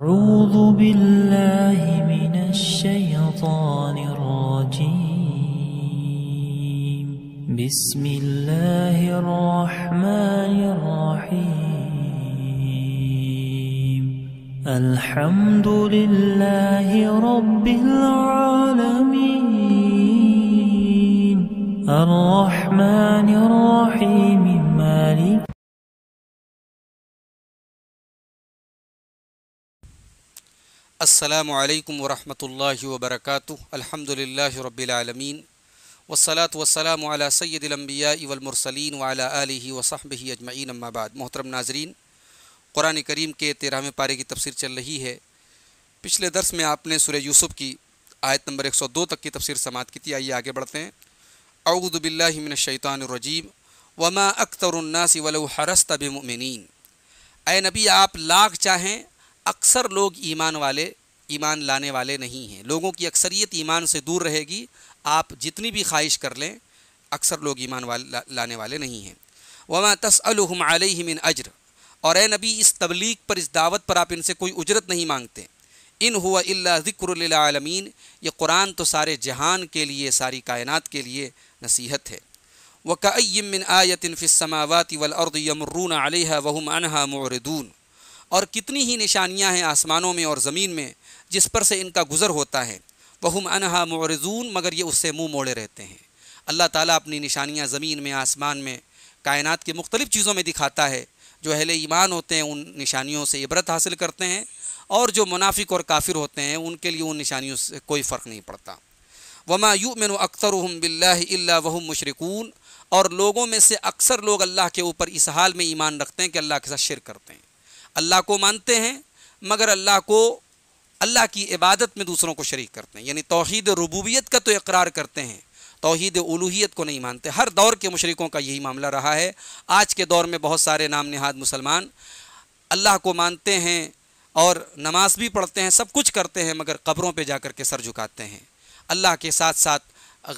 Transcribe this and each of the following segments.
أعوذ بالله من الشيطان الرجيم بسم الله الرحمن الرحيم الحمد لله رب العالمين الرحمن الرحيم مالك. السلام علیکم ورحمۃ اللہ وبرکاتہ. الحمدللہ رب العالمین والصلاة والسلام علی سید الانبیاء والمرسلین وعلی آلہ وصحبہ اجمعین، اما بعد. محترم ناظرین، قرآن کریم کے 13ویں پارے کی تفسیر چل رہی ہے. پچھلے درس میں آپ نے سورہ یوسف کی آیت نمبر 102 تک کی تفسیر سماعت کی تھی. آئیے آگے بڑھتے ہیں. اعوذ باللہ من الشیطان الرجیم وما اکثر الناس ولو حرصت بمؤمنین. اے نبی، آپ لاکھ چاہیں اکثر لوگ ایمان لانے والے نہیں ہیں. لوگوں کی اکثریت ایمان سے دور رہے گی. آپ جتنی بھی خواہش کر لیں، اکثر لوگ ایمان لانے والے نہیں ہیں. وما تسألهم علیہ من اجر. اور اے نبی، اس تبلیغ پر، اس دعوت پر آپ ان سے کوئی اجرت نہیں مانگتے. ان هو الا ذکر للعالمین. یہ قرآن تو سارے جہان کے لیے، ساری کائنات کے لیے نصیحت ہے. وکأی من آیۃ فی السماوات والارض یمرون علیہا وہم عنہا معرضون. اور کتنی ہی نشانیاں ہیں آسمانوں میں اور زمین میں جس پر سے ان کا گزر ہوتا ہے. وہم عنہا معرضون، مگر یہ اس سے منہ موڑے رہتے ہیں. اللہ تعالیٰ اپنی نشانیاں زمین میں، آسمان میں، کائنات کی مختلف چیزوں میں دکھاتا ہے. جو اہل ایمان ہوتے ہیں ان نشانیوں سے عبرت حاصل کرتے ہیں، اور جو منافق اور کافر ہوتے ہیں ان کے لیے ان نشانیوں سے کوئی فرق نہیں پڑتا. وما یؤمن اکثرهم باللہ الا وہم مشرکون. اور لوگوں میں سے اکثر لوگ اللہ کے اوپر اس حال میں ایمان رکھتے ہیں کہ اللہ کے ساتھ شرک کرتے ہیں. اللہ کو مانتے ہیں مگر اللہ کی عبادت میں دوسروں کو شریک کرتے ہیں. یعنی توحید ربوبیت کا تو اقرار کرتے ہیں، توحید الوہیت کو نہیں مانتے. ہر دور کے مشرکوں کا یہی معاملہ رہا ہے. آج کے دور میں بہت سارے نام نہاد مسلمان اللہ کو مانتے ہیں اور نماز بھی پڑھتے ہیں، سب کچھ کرتے ہیں، مگر قبروں پہ جا کر کے سر جھکاتے ہیں. اللہ کے ساتھ ساتھ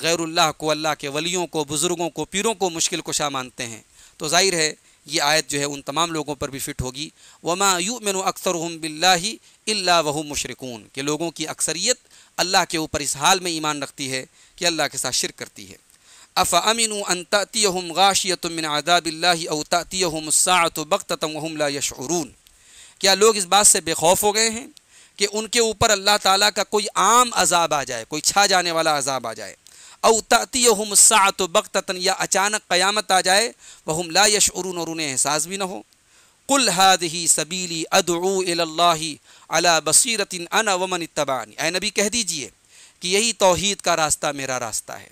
غیر اللہ کو، اللہ کے ولیوں کو، بزرگوں کو، پیروں کو مشکل کشا مانتے ہیں. تو ظاہر ہے یہ آیت جو ہے ان تمام لوگوں پر بھی فٹ ہوگی. وما یؤمن اکثرهم باللہ الا وہم مشرکون، کہ لوگوں کی اکثریت اللہ کے اوپر اس حال میں ایمان رکھتی ہے کہ اللہ کے ساتھ شرک کرتی ہے. افامنوا ان تأتیہم غاشیۃ من عذاب اللہ او تأتیہم الساعۃ بغتۃ وہم لا یشعرون. کیا لوگ اس بات سے بے خوف ہو گئے ہیں کہ ان کے اوپر اللہ تعالیٰ کا کوئی عام عذاب آ جائے، کوئی چھا جانے والا عذاب آ جائے؟ او تأتیہم الساعۃ بغتۃ، یا اچانک قیامت آ جائے، وہم لا یشعرون، اور انہیں احساس بھی نہ ہو. قل ھذہ سبیلی ادعو الی اللہ علی بصیرۃ انا ومن اتبعنی. اے نبی کہہ دیجئے کہ یہی توحید کا راستہ میرا راستہ ہے.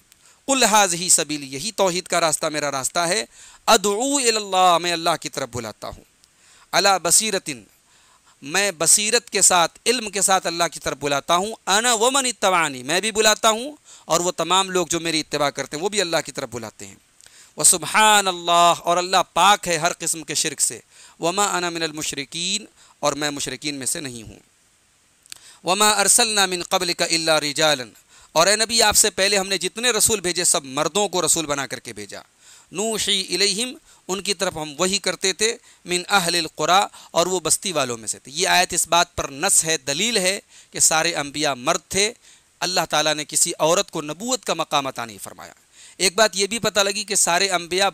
قل ھذہ سبیلی، یہی توحید کا راستہ میرا راستہ ہے. ادعو الی اللہ، میں اللہ کی طرف بلاتا ہوں. علی بصیرۃ، میں بصیرت کے ساتھ، علم کے ساتھ اللہ کی طرف بلاتا ہوں. انا ومن اتبعنی، میں بھی بلاتا ہوں اور وہ تمام لوگ جو میری اتباع کرتے ہیں وہ بھی اللہ کی طرف بلاتے ہیں. وسبحان اللہ، اور اللہ پاک ہے ہر قسم کے شرک سے. وما انا من المشرکین، اور میں مشرکین میں سے نہیں ہوں. وما ارسلنا من قبلک الا رجالا، اور اے نبی آپ سے پہلے ہم نے جتنے رسول بھیجے سب مردوں کو رسول بنا کر کے بھیجا. نوحی الیہم، ان کی طرف ہم وحی کرتے تھے. من اہل القری، اور وہ بستی والوں میں سے تھے. یہ آیت اس بات پر نص ہے، دلیل ہے کہ سارے انبیاء مرد تھے. اللہ تعالیٰ نے کسی عورت کو نبوت کا مقام عطا نہیں فرمایا. ایک بات یہ بھی پتہ لگی کہ سارے انبیاء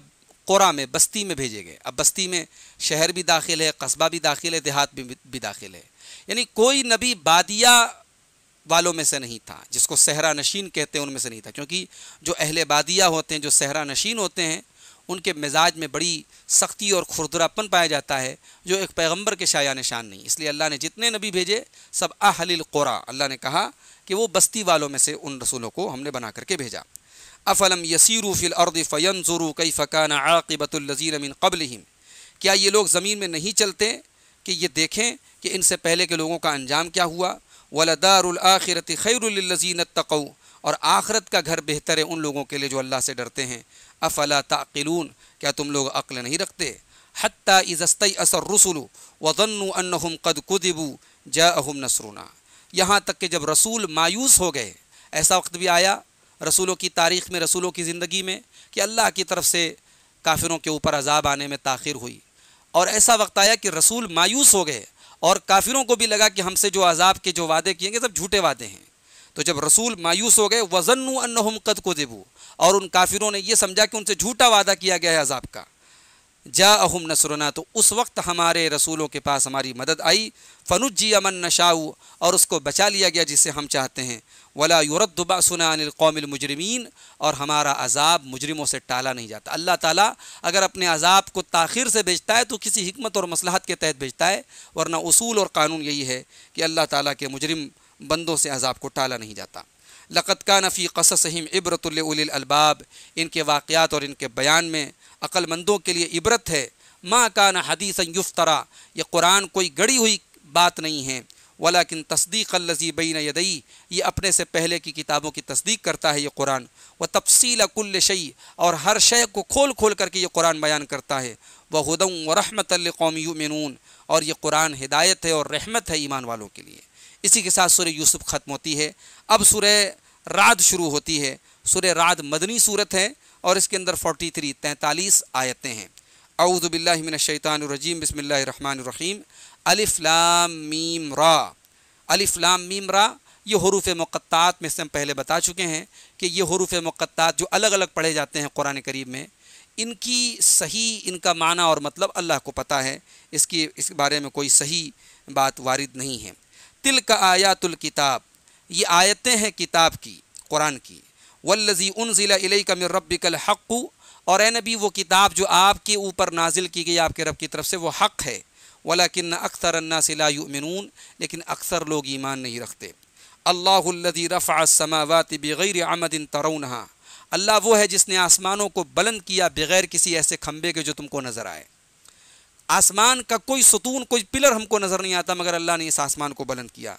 قریٰ میں، بستی میں بھیجے گئے. اب بستی میں شہر بھی داخل ہے، قصبہ بھی داخل ہے، دیہات بھی داخل ہے. یعنی کوئی نبی بادیہ والوں میں سے نہیں تھا، جس کو صحرا نشین کہتے ہیں ان میں سے نہیں تھا. کیونکہ جو اہل بادیہ ہوتے ہیں، جو صحرا نشین ہوتے ہیں، ان کے مزاج میں بڑی سختی اور کھردراپن پایا جاتا ہے، جو ایک پیغمبر کے شایع نشان نہیں. اس لیے اللہ نے جتنے نبی بھیجے سب اہل القری، اللہ نے کہا کہ وہ بستی والوں میں سے ان رسولوں کو ہم نے بنا کر کے بھیجا. افلم یسیروا فی الارض فینظروا کیف کان عاقبۃ الذین من قبلہم. کیا یہ لوگ زمین میں نہیں چلتے کہ یہ دیکھیں کہ ان سے پہلے کے لوگوں کا انجام کیا ہوا؟ ولدار الآخرۃ خیر للذین اتقوا، اور آخرت کا گھر بہتر ہے ان لوگوں کے لیے جو اللہ سے ڈرتے ہیں. افلا تعقلون، کیا تم لوگ عقل نہیں رکھتے؟ حتی اذا استیأس الرسل وظنوا انہم قد کذبوا جاءہم نصرنا. یہاں تک کہ جب رسول مایوس ہو گئے، ایسا وقت بھی آیا رسولوں کی تاریخ میں، رسولوں کی زندگی میں، کہ اللہ کی طرف سے کافروں کے اوپر عذاب آنے میں تاخیر ہوئی. اور ایسا وقت آیا کہ رسول مایوس ہو گئے اور کافروں کو بھی لگا کہ ہم سے جو عذاب کے جو وعدے کیے گے سب جھوٹے وعدے ہیں۔ تو جب رسول مایوس ہو گئے وَظَنُّوا أَنَّهُمْ قَدْ كُذِبُوا، اور ان کافروں نے یہ سمجھا کہ ان سے جھوٹا وعدہ کیا گیا ہے عذاب کا، جاءہم نصرنا، تو اس وقت ہمارے رسولوں کے پاس ہماری مدد آئی، فنجی من نشاء، اور اس کو بچا لیا گیا جسے ہم چاہتے ہیں، ولا يرد بأسنا عن القوم المجرمین، اور ہمارا عذاب مجرموں سے ٹالا نہیں جاتا۔ اللہ تعالیٰ اگر اپنے عذاب کو تاخیر سے بھیجتا ہے تو کسی حکمت اور مصلحت کے تحت بھیجتا ہے، ورنہ اصول اور قانون یہی ہے کہ اللہ تعالیٰ کے مجرم بندوں سے عذاب کو ٹالا نہیں جاتا۔ لقد کان فی قصصہم عبرۃ لأولی الالباب، ان کے واقعات اور ان کے بیان میں عقل مندوں کے لیے عبرت ہے۔ ما کان حدیثا یفترا، یہ قرآن کوئی گڑی ہوئی بات نہیں ہے، ولیکن تصدیق الذی بین یدیہ، یہ اپنے سے پہلے کی کتابوں کی تصدیق کرتا ہے یہ قرآن، وتفصیل کل شیء، اور ہر شے کو کھول کھول کر کے یہ قرآن بیان کرتا ہے، وہدی ورحمۃ لقوم یؤمنون، اور یہ قرآن ہدایت ہے اور رحمت ہے ایمان والوں کے لیے۔ اسی کے ساتھ سورہ یوسف ختم ہوتی ہے۔ اب سورہ رعد شروع ہوتی ہے۔ سورہ رعد مدنی صورت ہے اور اس کے اندر 43 آیتیں ہیں۔ اعوذ باللہ من الشیطان الرجیم، بسم اللہ الرحمن الرحیم۔ الف لام میم را، الف لام میم را، یہ حروف مقطعات میں سے ہم پہلے بتا چکے ہیں کہ یہ حروف مقطعات جو الگ الگ پڑھے جاتے ہیں قرآن کریم میں، ان کی صحیح ان کا معنی اور مطلب اللہ کو پتہ ہے، اس بارے میں کوئی صحیح بات وارد نہیں ہے۔ تلک آیات الکتاب، یہ آیتیں ہیں کتاب کی، قرآن کی۔ والذی انزل الیک من ربک الحق، اور اے نبی وہ کتاب جو آپ کے اوپر نازل کی گئی آپ کے رب کی طرف سے وہ حق ہے، ولکن اکثر الناس لا یؤمنون، لیکن اکثر لوگ ایمان نہیں رکھتے۔ اللہ الذی رفع السماوات بغیر عمد ترونہا، اللہ وہ ہے جس نے آسمانوں کو بلند کیا بغیر کسی ایسے کھمبے کے جو تم کو نظر آئے۔ آسمان کا کوئی ستون، کوئی پلر ہم کو نظر نہیں آتا مگر اللہ نے اس آسمان کو بلند کیا۔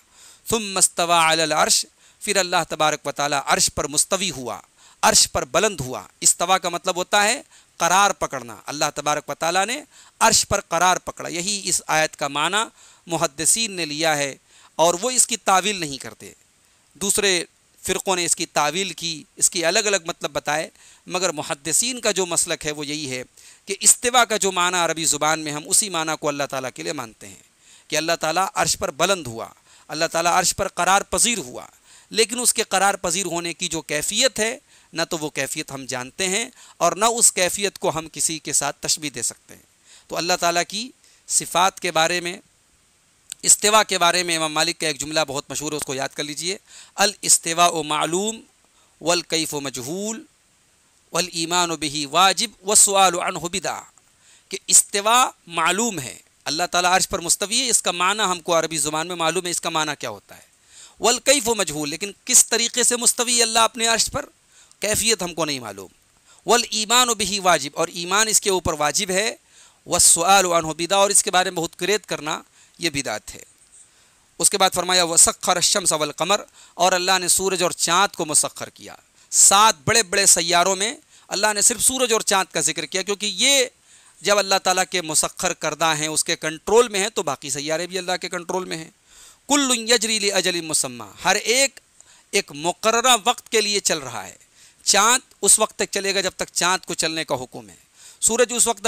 ثم استوى علی العرش، پھر اللہ تبارک و تعالی عرش پر مستوی ہوا، عرش پر بلند ہوا۔ استوا کا مطلب ہوتا ہے قرار پکڑنا، اللہ تبارک و تعالی نے عرش پر قرار پکڑا۔ یہی اس آیت کا معنی محدثین نے لیا ہے اور وہ اس کی تعویل نہیں کرتے۔ دوسرے فرقوں نے اس کی تعویل کی، اس کی الگ الگ مطلب بتائے، مگر محدثین کا جو مسلک ہے وہ یہی ہے کہ استوا کا جو معنی عربی زبان میں ہم اسی معنی کو اللہ تعالیٰ کے لیے مانتے ہیں کہ اللہ تعالیٰ عرش پر بلند ہوا، اللہ تعالیٰ عرش پر قرار پذیر ہوا، لیکن اس کے قرار پذیر ہونے کی جو کیفیت ہے نہ تو وہ کیفیت ہم جانتے ہیں اور نہ اس کیفیت کو ہم کسی کے ساتھ تشبیہ دے سکتے ہیں۔ تو اللہ تعالیٰ کی صفات کے بارے میں، استوا کے بارے میں امام مالک کا ایک جملہ بہت مشہور ہے، اس کو یاد کر لیجئے۔ الاستواء معلوم والکیف مجہول والایمان بہ واجب والسؤال عنہ بدعہ، کہ استوا معلوم ہے، اللہ تعالیٰ عرش پر مستوی ہے، اس کا معنی ہم کو عربی زبان میں معلوم ہے، اس کا معنی کیا ہوتا ہے۔ والکیف مجہول، لیکن کس طریقے سے مستوی اللہ اپنے عرش پر، کیفیت ہم کو نہیں معلوم۔ والایمان بہ واجب، اور ایمان اس کے اوپر واجب ہے۔ والسؤال عنہ بدعہ، اور اس کے بارے میں بہت کریت کرنا یہ بدعت ہے۔ اس کے بعد فرمایا وسخر الشمس والقمر، اور اللہ نے سورج اور چاند کو مسخر کیا۔ 7 بڑے بڑے سیاروں میں اللہ نے صرف سورج اور چاند کا ذکر کیا، کیونکہ یہ جب اللہ تعالیٰ کے مسخر کردہ ہیں، اس کے کنٹرول میں ہیں، تو باقی سیارے بھی اللہ کے کنٹرول میں ہیں۔ کل یجری لاجل مسمی، ہر ایک مقررہ وقت کے لیے چل رہا ہے۔ چاند اس وقت تک چلے گا جب تک چاند کو چلنے کا حکم ہے، سورج اس وقت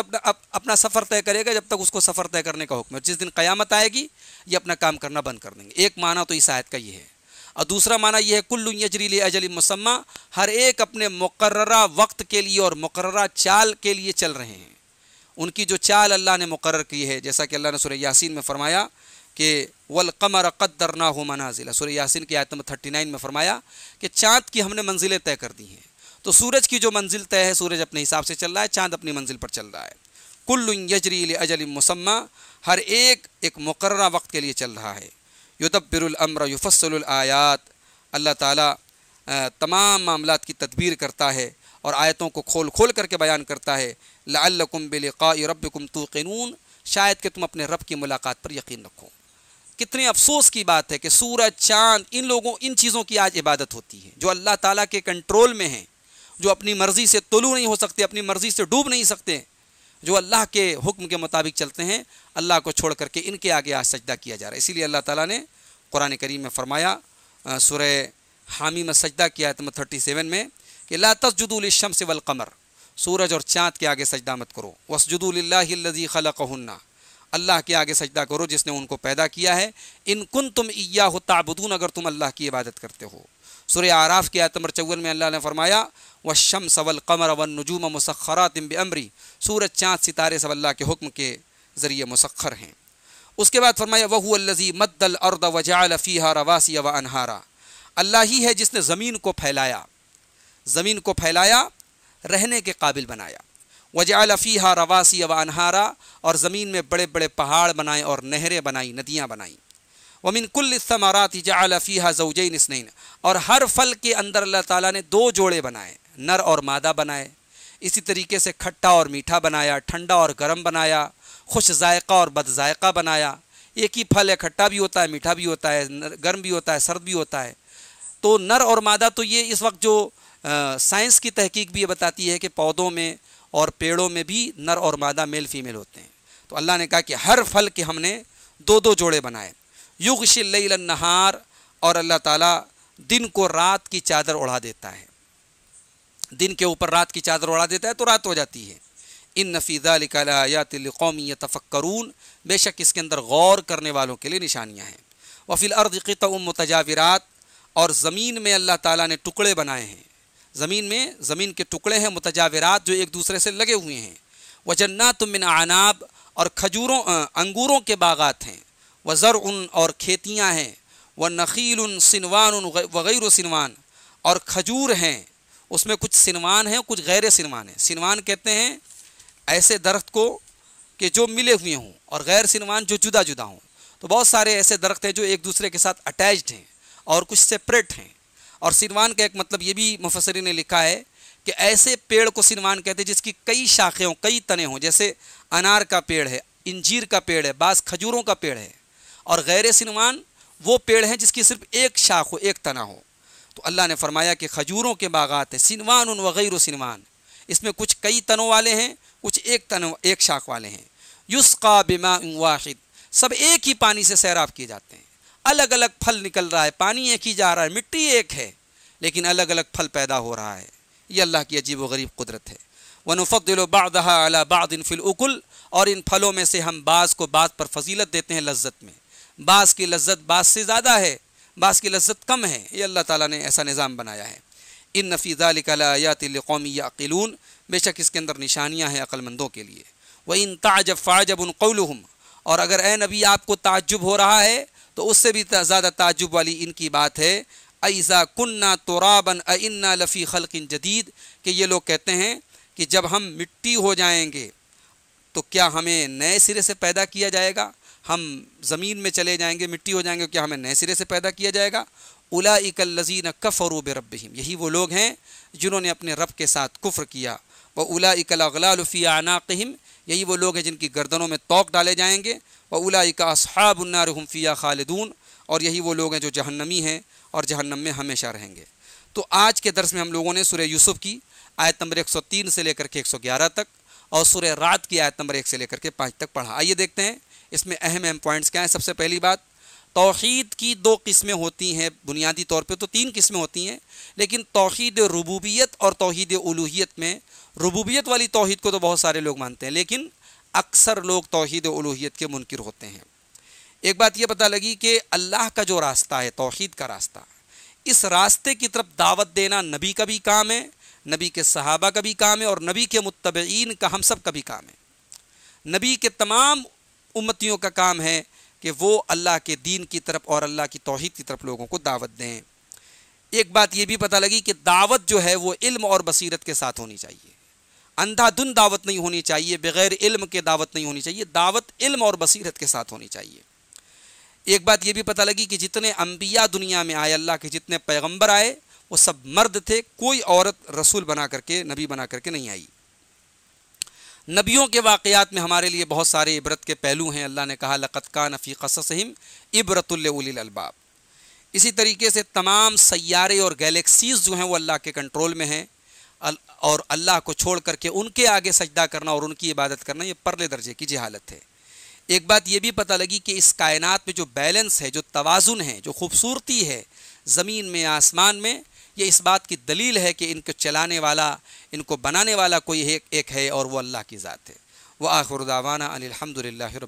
اپنا سفر طے کرے گا جب تک اس کو سفر طے کرنے کا حکم ہے۔ جس دن قیامت آئے گی یہ اپنا کام کرنا بند کر دیں گے۔ ایک معنی تو اس آیت کا یہ ہے، اور دوسرا معنی یہ ہے کل یجری لاجل مسمی، ہر ایک اپنے مقررہ وقت کے لیے اور مقررہ چال کے لیے چل رہے ہیں۔ ان کی جو چال اللہ نے مقرر کی ہے، جیسا کہ اللہ نے سورہ یاسین میں فرمایا کہ والقمر قدرناہ منازل، سورہ یاسین کی آیت نمبر 39 میں فرمایا کہ چاند کی ہم نے منزلیں طے کر دی ہیں۔ تو سورج کی جو منزل طے ہے، سورج اپنے حساب سے چل رہا ہے، چاند اپنی منزل پر چل رہا ہے۔ کل یجری لاجل مسمی، ہر ایک مقررہ وقت کے لیے چل رہا ہے۔ یدبر الامر یفصل الآیات، اللہ تعالیٰ تمام معاملات کی تدبیر کرتا ہے اور آیتوں کو کھول کھول کر کے بیان کرتا ہے۔ لعلکم بلقاء ربکم توقنون، شاید کہ تم اپنے رب کی ملاقات پر یقین رکھو۔ کتنے افسوس کی بات ہے کہ سورج، چاند، ان چیزوں کی آج عبادت ہوتی ہے جو اللہ تعالیٰ کے کنٹرول میں ہیں، جو اپنی مرضی سے طلوع نہیں ہو سکتے، اپنی مرضی سے ڈوب نہیں سکتے، جو اللہ کے حکم کے مطابق چلتے ہیں، اللہ کو چھوڑ کر کے ان کے آگے آج سجدہ کیا جا رہا ہے۔ اسی لیے اللہ تعالیٰ نے قرآن کریم میں فرمایا، سورہ حامی میں سجدہ کیا آیت نمبر 37 میں کہ لا تسجدوا للشمس والقمر، سورج اور چاند کے آگے سجدہ مت کرو، واسجدوا للہ الذی خلقہن، اللہ کے آگے سجدہ کرو جس نے ان کو پیدا کیا ہے، ان کنتم ایاہ تعبدون، اگر تم اللہ کی عبادت کرتے ہو۔ سورہ اعراف کی آیت نمبر 54 میں اللہ نے فرمایا والشمس والقمر والنجوم مسخرات بامری، سورج چاند ستارے سب اللہ کے حکم کے ذریعے مسخر ہیں۔ اس کے بعد فرمایا وَهُوَ الَّذِي مَدَّ الْأَرْضَ وَجَعَلَ فِيهَا رَوَاسِيَ وَأَنْهَارًا، اللہ ہی ہے جس نے زمین کو پھیلایا، زمین کو پھیلایا، رہنے کے قابل بنایا۔ وَجَعَلَ فِيهَا رَوَاسِيَ وَأَنْهَارًا، اور زمین میں بڑے بڑے پہاڑ بنائے اور نہریں بنائی، ندیاں بنائیں۔ وَمِن كُلِّ الثَّمَرَاتِ جَعَلَ فِيهَا زَوْجَيْنِ اثْنَيْنِ، اور ہر پھل کے اندر اللہ تعالیٰ نے دو جوڑے بنائے، نر اور مادہ بنائے۔ اسی طریقے سے کھٹا اور میٹھا بنایا، ٹھنڈا اور گرم بنایا، خوش ذائقہ اور بد ذائقہ بنایا۔ ایک ہی پھل ہے، کھٹا بھی ہوتا ہے، میٹھا بھی ہوتا ہے، گرم بھی ہوتا ہے، سرد بھی ہوتا ہے۔ تو نر اور مادہ، تو یہ اس وقت جو سائنس کی تحقیق بھی یہ بتاتی ہے کہ پودوں میں اور پیڑوں میں بھی نر اور مادہ میل فیمیل ہوتے ہیں۔ تو اللہ نے کہا کہ ہر پھل کے ہم نے دو دو جوڑے بنائے۔ یغشی اللیل النہار، اور اللہ تعالیٰ دن کو رات کی چادر اڑا دیتا ہے، دن کے اوپر رات کی چادر اڑا دیتا ہے تو رات ہو جاتی ہے۔ ان فی ذلک لآیات لقوم یتفکرون، بے شک اس کے اندر غور کرنے والوں کے لیے نشانیاں ہیں۔ وفی الارض قطع متجاورات، اور زمین میں اللہ تعالیٰ نے ٹکڑے بنائے ہیں، زمین کے ٹکڑے ہیں متجاورات جو ایک دوسرے سے لگے ہوئے ہیں۔ وجنات من اعناب، اور انگوروں کے باغات ہیں۔ وزرع، اور کھیتیاں ہیں۔ ونخیل صنوان وغیر صنوان، اور کھجور ہیں، اس میں کچھ صنوان ہیں کچھ غیر صنوان ہیں۔ صنوان کہتے ہیں ایسے درخت کو کہ جو ملے ہوئے ہوں، اور غیر صنوان جو جدا جدا ہوں۔ تو بہت سارے ایسے درخت ہیں جو ایک دوسرے کے ساتھ اٹیچڈ ہیں اور کچھ سپریٹ ہیں۔ اور صنوان کا ایک مطلب یہ بھی مفسرین نے لکھا ہے کہ ایسے پیڑ کو صنوان کہتے ہیں جس کی کئی شاخیں ہوں، کئی تنے ہوں، جیسے انار کا پیڑ ہے، انجیر کا پیڑ ہے، بعض کھجوروں کا پیڑ ہے۔ اور غیر صنوان وہ پیڑ ہیں جس کی صرف ایک شاخ ہو، ایک تنا ہو۔ تو اللہ نے فرمایا کہ کھجوروں کے باغات ہیں، صنوان وغیر صنوان، اس میں کچھ کئی تنوں والے ہیں، کچھ ایک شاخ والے ہیں۔ یسقا بماء واحد، سب ایک ہی پانی سے سیراب کیے جاتے ہیں۔ الگ الگ پھل نکل رہا ہے، پانی ایک ہی جا رہا ہے، مٹی ایک ہے، لیکن الگ الگ پھل پیدا ہو رہا ہے۔ یہ اللہ کی عجیب و غریب قدرت ہے۔ وَنُفَضِّلُ بَعْضَهَا عَلَى بَعْضٍ فِي الْأُكُلِ، اور ان پھلوں میں سے ہم بعض کو بعض پر فضیلت دیتے ہیں لذت میں، بعض کی لذت بعض سے زیادہ ہے، بعض کی لذت کم ہے۔ یہ اللہ تعالیٰ نے ایسا نظام بنایا ہے۔ ان فی ذلک لآیات لقوم یعقلون، بے شک اس کے اندر نشانیاں ہیں عقل مندوں کے لیے۔ وَإِن تَعْجَبْ فَعَجَبٌ قَوْلُهُمْ، اور اگر اے نبی آپ کو تعجب ہو رہا ہے تو اس سے بھی زیادہ تعجب والی ان کی بات ہے اَإِذَا كُنَّا تُرَابًا أَإِنَّا لَفِي خَلْقٍ جَدِيدٍ، کہ یہ لوگ کہتے ہیں کہ جب ہم مٹی ہو جائیں گے تو کیا ہمیں نئے سرے سے پیدا کیا جائے گا؟ ہم زمین میں چلے جائیں گے، مٹی ہو جائیں گے، کیا ہمیں نئے سرے سے پیدا کیا جائے گا؟ اولئک الذین کفروا بربہم، یہی وہ لوگ ہیں جنہوں نے اپنے رب کے ساتھ کفر کیا۔ واولئک الاغلال فی اعناقہم، یہی وہ لوگ ہیں جن کی گردنوں میں طوق ڈالے جائیں گے۔ واولئک اصحاب النار هم فیہا خالدون، اور یہی وہ لوگ ہیں جو جہنمی ہیں اور جہنم میں ہمیشہ رہیں گے۔ تو آج کے درس میں ہم لوگوں نے سورہ یوسف کی آیت نمبر 103 سے لے کر کے 111 تک، اور سورہ رعد کی آیت نمبر 1 سے لے کر کے 5 تک پڑھا۔ آئیے دیکھتے ہیں اس میں اہم پوائنٹس کیا ہیں۔ سب سے پہلی بات، توحید کی دو قسمیں ہوتی ہیں، بنیادی طور پہ تو 3 قسمیں ہوتی ہیں، لیکن توحید ربوبیت اور توحید الوہیت میں ربوبیت والی توحید کو تو بہت سارے لوگ مانتے ہیں، لیکن اکثر لوگ توحید الوہیت کے منکر ہوتے ہیں۔ ایک بات یہ پتہ لگی کہ اللہ کا جو راستہ ہے، توحید کا راستہ، اس راستے کی طرف دعوت دینا نبی کا بھی کام ہے، نبی کے صحابہ کا بھی کام ہے، اور نبی کے متبعین کا، ہم سب کا بھی کام ہے۔ نبی کے تمام امتیوں کا کام ہے کہ وہ اللہ کے دین کی طرف اور اللہ کی توحید کی طرف لوگوں کو دعوت دیں۔ ایک بات یہ بھی پتہ لگی کہ دعوت جو ہے وہ علم اور بصیرت کے ساتھ ہونی چاہیے، اندھا دھند دعوت نہیں ہونی چاہیے، بغیر علم کے دعوت نہیں ہونی چاہیے، دعوت علم اور بصیرت کے ساتھ ہونی چاہیے۔ ایک بات یہ بھی پتہ لگی کہ جتنے انبیاء دنیا میں آئے، اللہ کے جتنے پیغمبر آئے، وہ سب مرد تھے، کوئی عورت رسول بنا کر کے، نبی بنا کر کے نہیں آئی۔ نبیوں کے واقعات میں ہمارے لیے بہت سارے عبرت کے پہلو ہیں۔ اللہ نے کہا لَقَدْ كَانَ فِي قَصَصِهِمْ عِبْرَةٌ لِأُولِي الْأَلْبَابِ۔ اسی طریقے سے تمام سیارے اور گیلیکسیز جو ہیں وہ اللہ کے کنٹرول میں ہیں، اور اللہ کو چھوڑ کر کے ان کے آگے سجدہ کرنا اور ان کی عبادت کرنا یہ پرلے درجے کی جہالت ہے۔ ایک بات یہ بھی پتہ لگی کہ اس کائنات میں جو بیلنس ہے، جو توازن ہے، جو خوبصورتی ہے زمین میں، آسمان میں، یہ اس بات کی دلیل ہے کہ ان کو چلانے والا، ان کو بنانے والا کوئی ایک ہے، اور وہ اللہ کی ذات ہے۔ وآخر دعوانا ان الحمد للہ رب